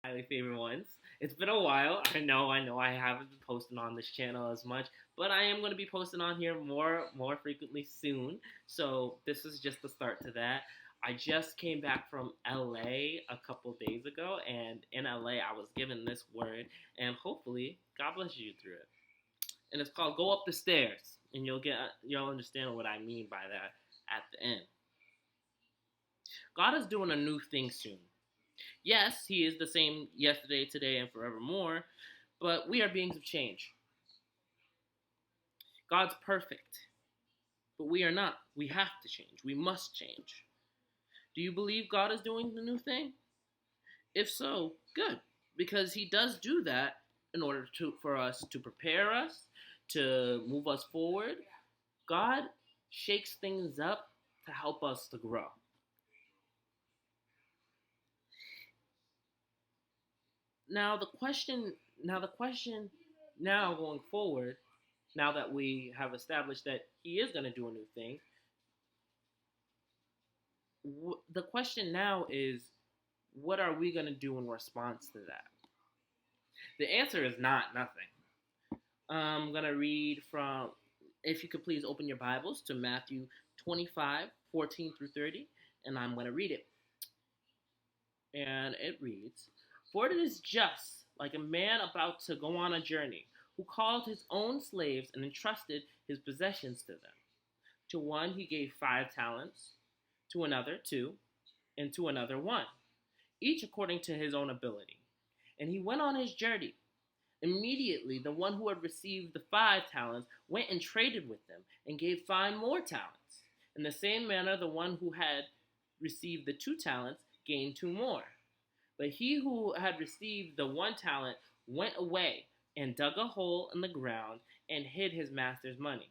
highly favorite ones. It's been a while. I know I haven't been posting on this channel as much, but I am going to be posting on here more frequently soon. So this is just the start to that. I just came back from LA a couple days ago, and in LA I was given this word, and hopefully God bless you through it. And it's called "Go Up the Stairs," and you'll understand what I mean by that at the end. God is doing a new thing soon. Yes, He is the same yesterday, today, and forevermore, but we are beings of change. God's perfect, but we are not. We have to change. We must change. Do you believe God is doing the new thing? If so, good, because He does do that in order for us to prepare us, to move us forward. God shakes things up to help us to grow. Now the question, now the question, now going forward, now that we have established that He is going to do a new thing, the question now is, what are we going to do in response to that? The answer is not nothing. I'm going to read from, if you could please open your Bibles to Matthew 25:14 through 30, and I'm going to read it. And it reads, "For it is just like a man about to go on a journey, who called his own slaves and entrusted his possessions to them. To one he gave 5 talents, to another 2, and to another 1, each according to his own ability. And he went on his journey. Immediately the one who had received the 5 talents went and traded with them, and gave 5 more talents. In the same manner the one who had received the 2 talents gained 2 more. But he who had received the 1 talent went away and dug a hole in the ground and hid his master's money.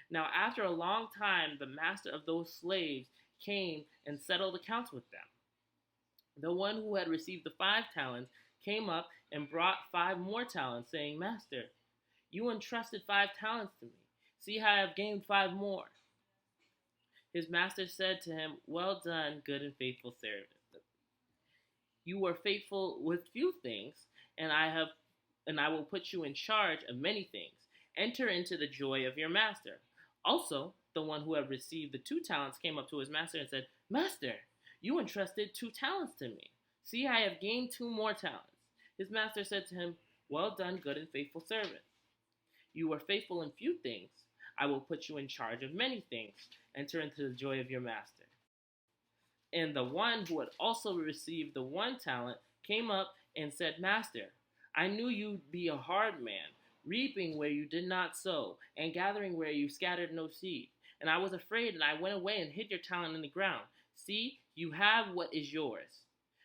Now after a long time the master of those slaves came and settled accounts with them. The one who had received the 5 talents came up and brought 5 more talents, saying, 'Master, you entrusted 5 talents to me. See how I have gained 5 more.' His master said to him, 'Well done, good and faithful servant. You were faithful with few things, and I will put you in charge of many things. Enter into the joy of your master.' Also, the one who had received the 2 talents came up to his master and said, 'Master, you entrusted 2 talents to me. See, I have gained 2 more talents.' His master said to him, 'Well done, good and faithful servant. You were faithful in few things. I will put you in charge of many things. Enter into the joy of your master.' And the one who had also received the 1 talent came up and said, 'Master, I knew you to be a hard man, reaping where you did not sow, and gathering where you scattered no seed. And I was afraid, and I went away and hid your talent in the ground. See, you have what is yours.'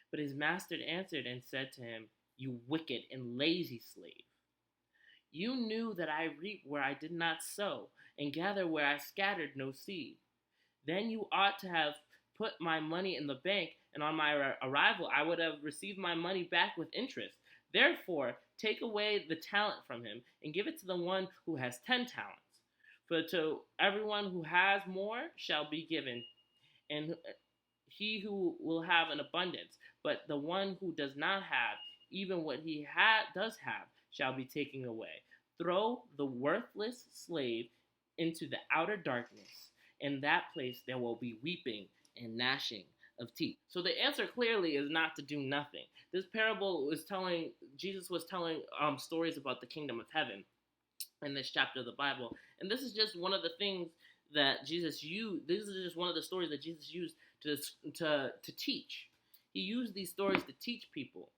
But his master answered and said to him, 'You wicked and lazy slave. You knew that I reap where I did not sow, and gather where I scattered no seed. Then you ought to have put my money in the bank, and on my arrival I would have received my money back with interest. Therefore, take away the talent from him, and give it to the one who has 10 talents. For to everyone who has more shall be given, and he who will have an abundance. But the one who does not have, even what he does have, shall be taken away. Throw the worthless slave into the outer darkness. In that place there will be weeping and gnashing of teeth.'" So the answer clearly is not to do nothing. This parable was telling, Jesus was telling stories about the kingdom of heaven in this chapter of the Bible. And this is just one of the things that Jesus used. This is just one of the stories that Jesus used to teach. He used these stories to teach people.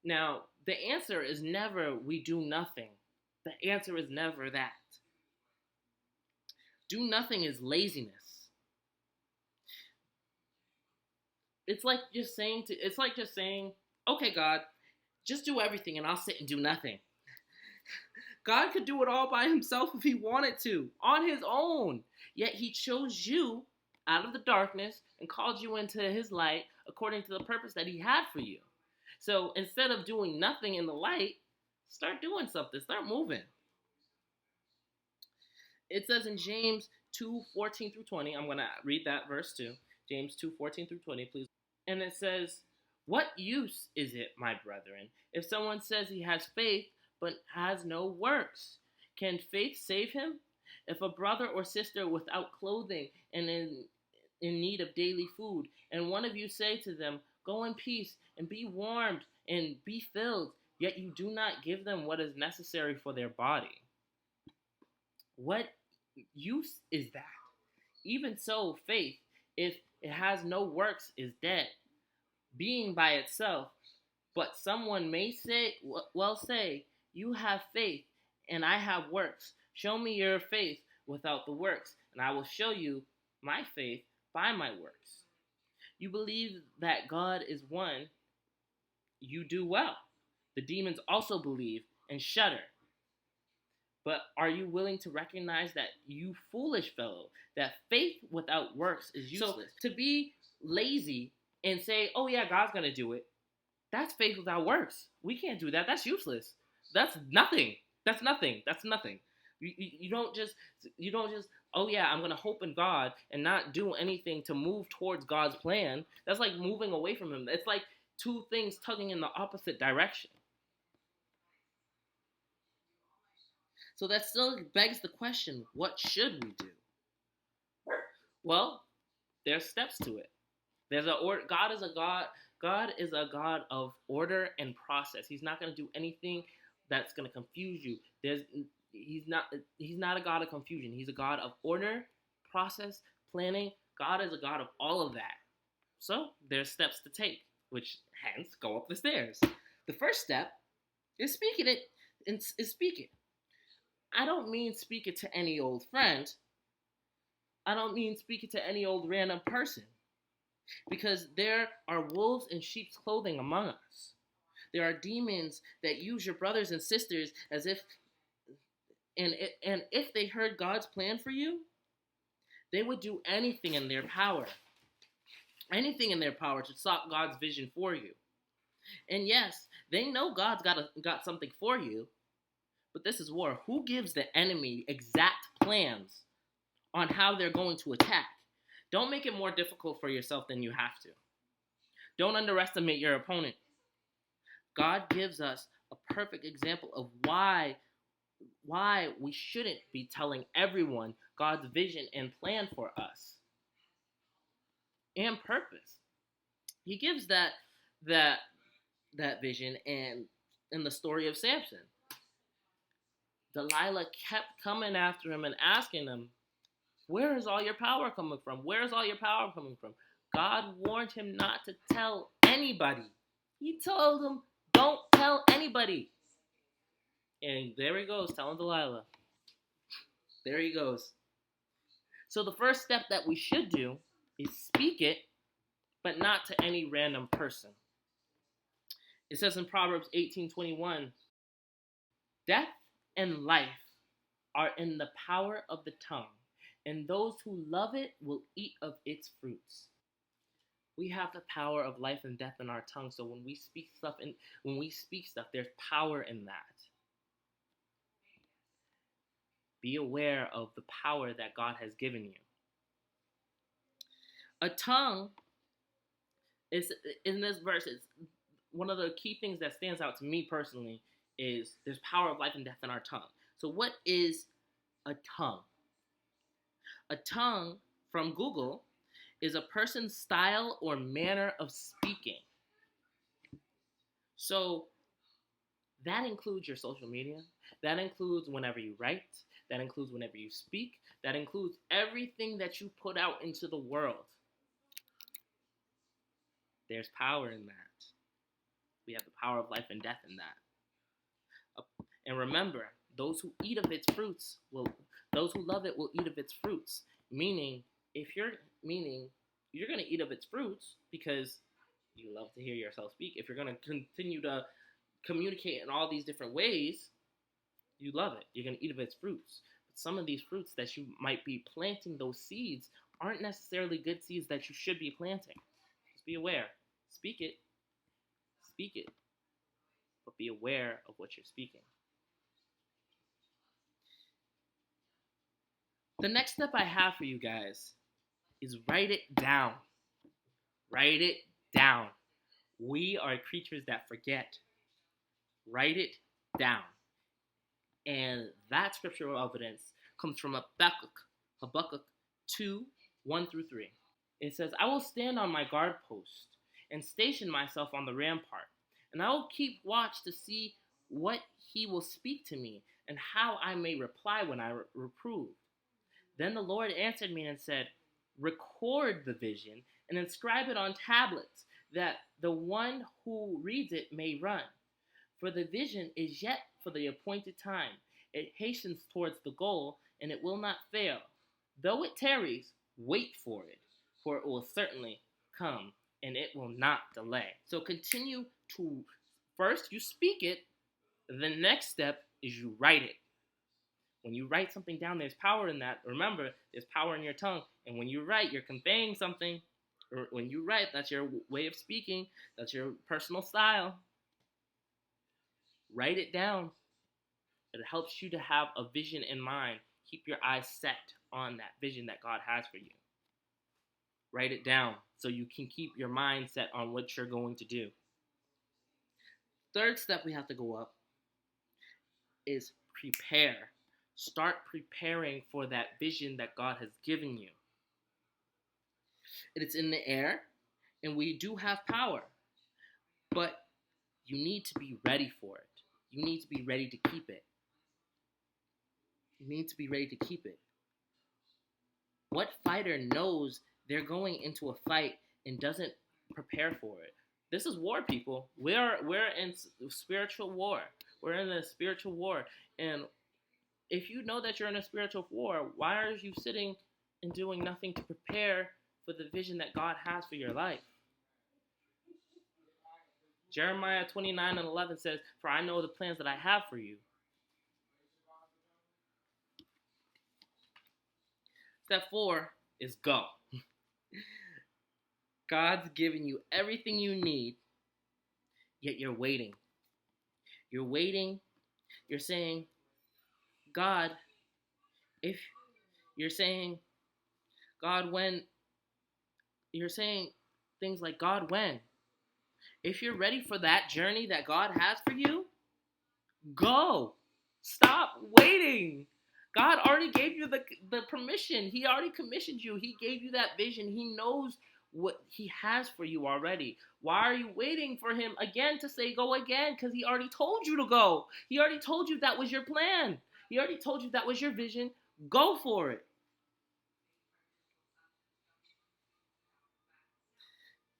Now, the answer is never we do nothing. The answer is never that. Do nothing is laziness. It's like just saying, "Okay, God, just do everything and I'll sit and do nothing." God could do it all by himself if he wanted to, on his own. Yet he chose you out of the darkness and called you into his light according to the purpose that he had for you. So instead of doing nothing in the light, start doing something. Start moving. It says in James 2:14 through 20, I'm going to read that verse too. James 2:14 through 20, please. And it says, What use is it, my brethren, if someone says he has faith but has no works? Can faith save him? If a brother or sister without clothing and in need of daily food, and one of you say to them, "Go in peace and be warmed and be filled," yet you do not give them what is necessary for their body, what use is that? Even so, faith, if it has no works, is dead, being by itself. But someone may say, "You have faith, and I have works. Show me your faith without the works, and I will show you my faith by my works." You believe that God is one, you do well. The demons also believe and shudder. But are you willing to recognize that, you foolish fellow, that faith without works is useless? So to be lazy and say, "Oh yeah, God's going to do it," that's faith without works. We can't do that. That's useless. That's nothing. That's nothing. That's nothing. You don't just, "Oh yeah, I'm going to hope in God," and not do anything to move towards God's plan. That's like moving away from him. It's like two things tugging in the opposite direction. So that still begs the question, what should we do? Well, there's steps to it. There's a order. God is a God of order and process. He's not going to do anything that's going to confuse you. He's not a God of confusion. He's a God of order, process, planning. God is a God of all of that. So there's steps to take, which hence go up the stairs. The first step is speaking it. Speak it. I don't mean speak it to any old friend. I don't mean speak it to any old random person. Because there are wolves in sheep's clothing among us. There are demons that use your brothers and sisters as if, and if they heard God's plan for you, they would do anything in their power to stop God's vision for you. And yes, they know God's got something for you, but this is war. Who gives the enemy exact plans on how they're going to attack? Don't make it more difficult for yourself than you have to. Don't underestimate your opponent. God gives us a perfect example of why we shouldn't be telling everyone God's vision and plan for us and purpose. He gives that vision and in the story of Samson. Delilah kept coming after him and asking him, "Where is all your power coming from? Where is all your power coming from?" God warned him not to tell anybody. He told him, "Don't tell anybody." And there he goes, telling Delilah. There he goes. So the first step that we should do is speak it, but not to any random person. It says in Proverbs 18:21, "Death and life are in the power of the tongue, and those who love it will eat of its fruits." We have the power of life and death in our tongue, so when we speak stuff, there's power in that. Be aware of the power that God has given you. A tongue is, in this verse, is one of the key things that stands out to me personally is there's power of life and death in our tongue. So what is a tongue? A tongue, from Google, is a person's style or manner of speaking. So that includes your social media. That includes whenever you write. That includes whenever you speak. That includes everything that you put out into the world. There's power in that. We have the power of life and death in that. And remember, those who eat of its fruits those who love it will eat of its fruits. Meaning you're going to eat of its fruits because you love to hear yourself speak. If you're going to continue to communicate in all these different ways, you love it. You're going to eat of its fruits. But some of these fruits that you might be planting, those seeds, aren't necessarily good seeds that you should be planting. Just be aware. Speak it, but be aware of what you're speaking. The next step I have for you guys is write it down. Write it down. We are creatures that forget. Write it down. And that scriptural evidence comes from Habakkuk 2, 1 through 3. It says, I will stand on my guard post and station myself on the rampart, and I will keep watch to see what he will speak to me and how I may reply when I reprove. Then the Lord answered me and said, record the vision and inscribe it on tablets, that the one who reads it may run. For the vision is yet for the appointed time. It hastens towards the goal, and it will not fail. Though it tarries, wait for it will certainly come, and it will not delay. So continue to, first you speak it, the next step is you write it. When you write something down, there's power in that. Remember, there's power in your tongue. And when you write, you're conveying something. Or when you write, that's your way of speaking. That's your personal style. Write it down. It helps you to have a vision in mind. Keep your eyes set on that vision that God has for you. Write it down so you can keep your mind set on what you're going to do. Third step we have to go up is prepare. Start preparing for that vision that God has given you. It's in the air, and we do have power, but you need to be ready for it. You need to be ready to keep it. You need to be ready to keep it. What fighter knows they're going into a fight and doesn't prepare for it? This is war, people. We're in spiritual war. We're in a spiritual war, and if you know that you're in a spiritual war, why are you sitting and doing nothing to prepare for the vision that God has for your life? Jeremiah 29:11 says, for I know the plans that I have for you. Step 4 is go. God's given you everything you need, yet you're waiting. You're waiting. You're saying, God, if you're saying, God, when? You're saying things like, God, when? If you're ready for that journey that God has for you, go. Stop waiting. God already gave you the permission. He already commissioned you. He gave you that vision. He knows what he has for you already. Why are you waiting for him again to say go again? Because he already told you to go. He already told you that was your plan. He already told you that was your vision. Go for it.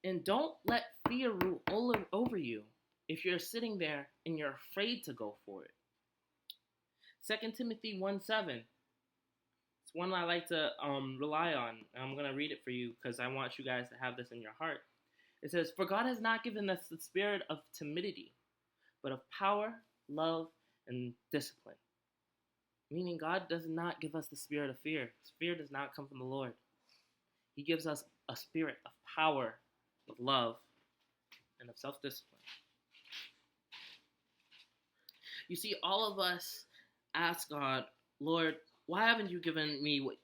And don't let fear rule over you if you're sitting there and you're afraid to go for it. 2 Timothy 1:7. It's one I like to rely on. I'm going to read it for you because I want you guys to have this in your heart. It says, for God has not given us the spirit of timidity, but of power, love, and discipline. Meaning God does not give us the spirit of fear. Fear does not come from the Lord. He gives us a spirit of power, of love, and of self-discipline. You see, all of us ask God, Lord, why haven't you given me what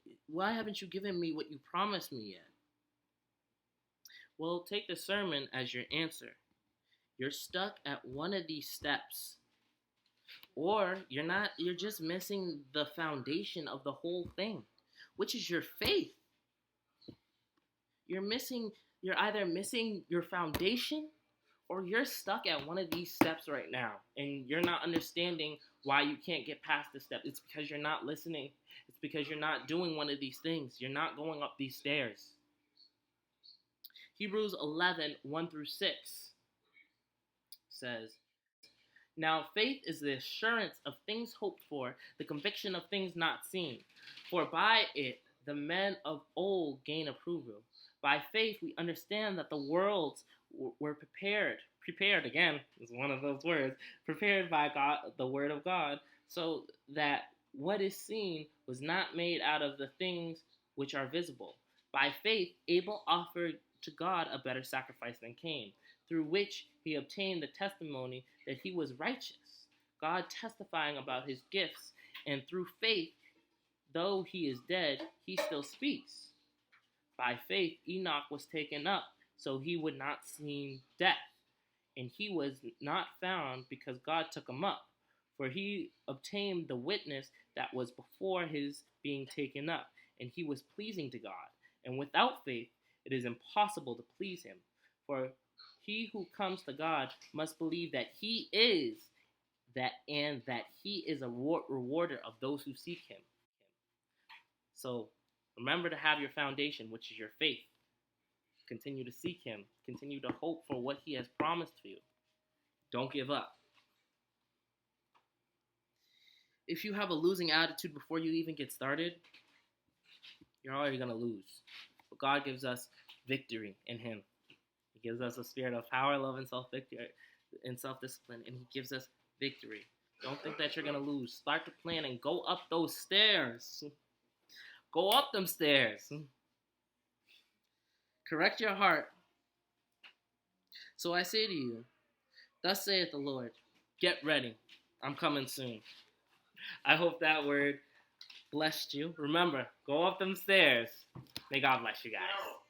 you promised me yet? Well, take the sermon as your answer. You're stuck at one of these steps. Or you're just missing the foundation of the whole thing, which is your faith. You're either missing your foundation, or you're stuck at one of these steps right now, and you're not understanding why you can't get past this step. It's because you're not listening. It's because you're not doing one of these things. You're not going up these stairs. Hebrews 11:1 through 6 says, now faith is the assurance of things hoped for, the conviction of things not seen. For by it the men of old gain approval. By faith we understand that the worlds were prepared again is one of those words, prepared by God, the word of God, so that what is seen was not made out of the things which are visible. By faith Abel offered to God a better sacrifice than Cain, through which he obtained the testimony that he was righteous, God testifying about his gifts, and through faith, though he is dead, he still speaks. By faith, Enoch was taken up, so he would not see death, and he was not found because God took him up. For he obtained the witness that was before his being taken up, and he was pleasing to God. And without faith, it is impossible to please him. For he who comes to God must believe that he is that, and that he is a rewarder of those who seek him. So remember to have your foundation, which is your faith. Continue to seek him. Continue to hope for what he has promised for you. Don't give up. If you have a losing attitude before you even get started, you're already going to lose. But God gives us victory in him. He gives us a spirit of power, love, and self-discipline, and he gives us victory. Don't think that you're going to lose. Start to plan and go up those stairs. Go up them stairs. Correct your heart. So I say to you, thus saith the Lord, get ready. I'm coming soon. I hope that word blessed you. Remember, go up them stairs. May God bless you guys.